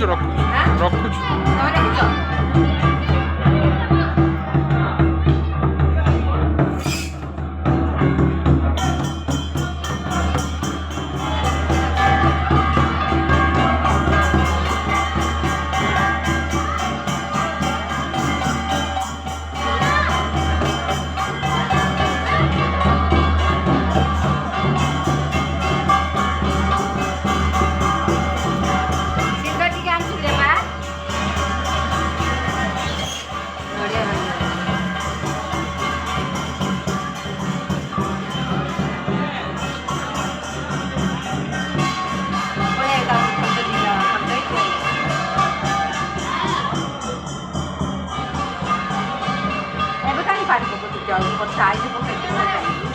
ରଖୁଛୁ। ତମେ ଦେଖିଛ ସିଙ୍ଗର ଟିକେ ଆଣିଛୁ ରେ ମା ନଡ଼ିଆ ଏବେ କାହିଁ ପାଣି ପକଉଛୁ ଜଳ ବର୍ଷା ଆଇଲେ ପକେଇଛୁ